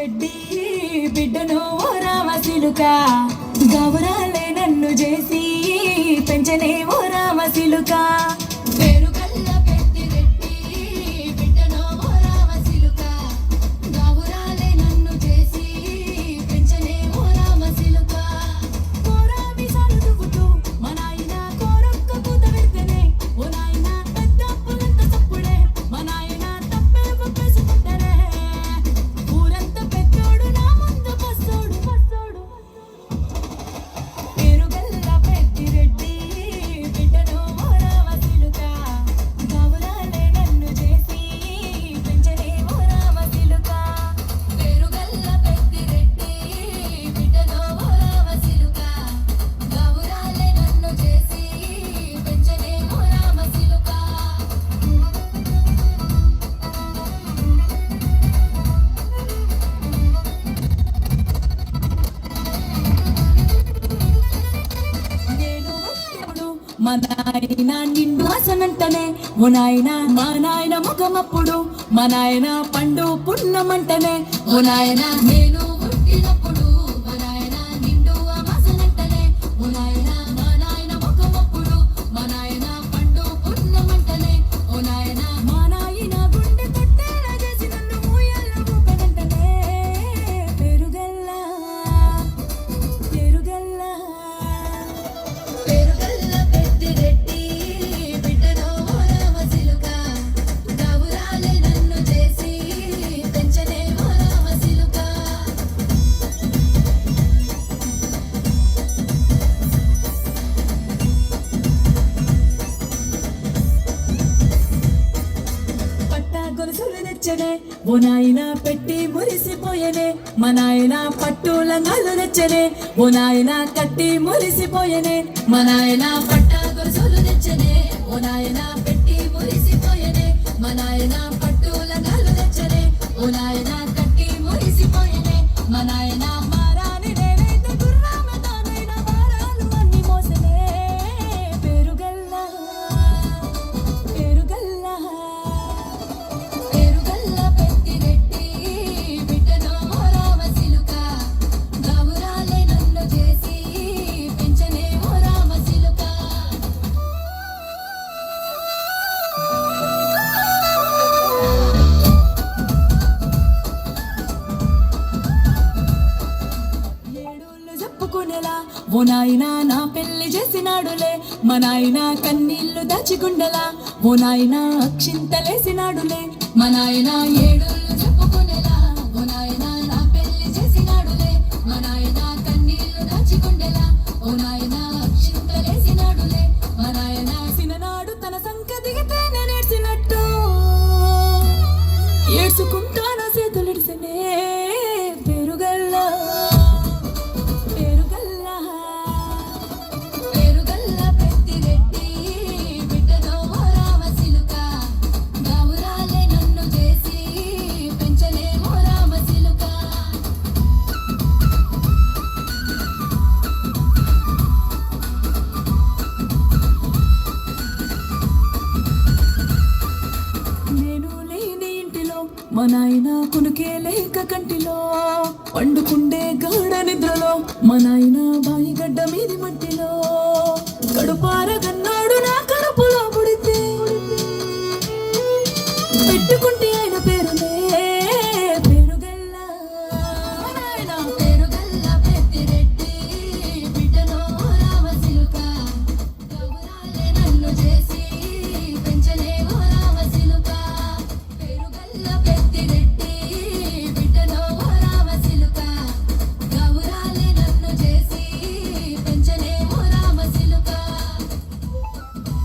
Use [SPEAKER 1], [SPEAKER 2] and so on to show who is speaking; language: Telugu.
[SPEAKER 1] రెడ్డి బిడ్డను ఓ రామసిలుక గౌరాలే నన్ను చేసి పెంచనే ఓ రామసిలుక మా నాయన నిండు అసనంటనే ఓ నాయన మా నాయన ముఖమప్పుడు మా నాయన పండు పున్నమంటనే ఓ నాయన నేను పుట్టినప్పుడు మా నాయన నిండు అసనంటనే ఓ నాయన మా నాయన ముఖమప్పుడు మా నాయన పండు పున్నమంటనే ఓ నాయన మా నాయన గుండె తొట్టేలా చేసి నన్ను మూయల్ల ఊపనంటనే పెరుగల్లా పెరుగల్లా ఓ నాయన పెట్టి మురిసిపోయనే మా నాయన పట్టుల నల్లు తెచ్చనే ఓ నాయన కట్టి మురిసిపోయనే మా నాయన పట్ట గొలుసులు తెచ్చనే ఓ నాయన పెట్టి మురిసిపోయనే మా నాయన పట్టుల నల్లు తెచ్చనే ఓ నాయన కట్టి మురిసిపోయనే మా నాయన మారాని నేనైతే గుర్రామె తానైన వారాలు అన్ని మోసనే పెరుగల్లా పెరుగల్లా ఓ నాయన నా పెళ్లి చేసినాడులే మా నాయన కన్నీళ్లు దాచిగుండెలా ఓ నాయన అక్షింతలేసినాడులే మా నాయన ఏడుళ్ళు చెప్పుకునేలా ఓ నాయన నా పెళ్లి చేసినాడులే మా నాయన కన్నీళ్లు దాచిగుండెలా ఓ నాయన అక్షింతలేసినాడులే మా నాయన సిననాడు తన సంక దిగితే నేనేడ్చినట్టు ఏడ్చుకుంటానా చేతులిడిసనే పెరుగల్లా మా నాయన కునుకే లేక కంటిలో పండుకుండే గాఢ నిద్రలో మా నాయన బాయిగడ్డ మీది మట్టిలో కడుపారగా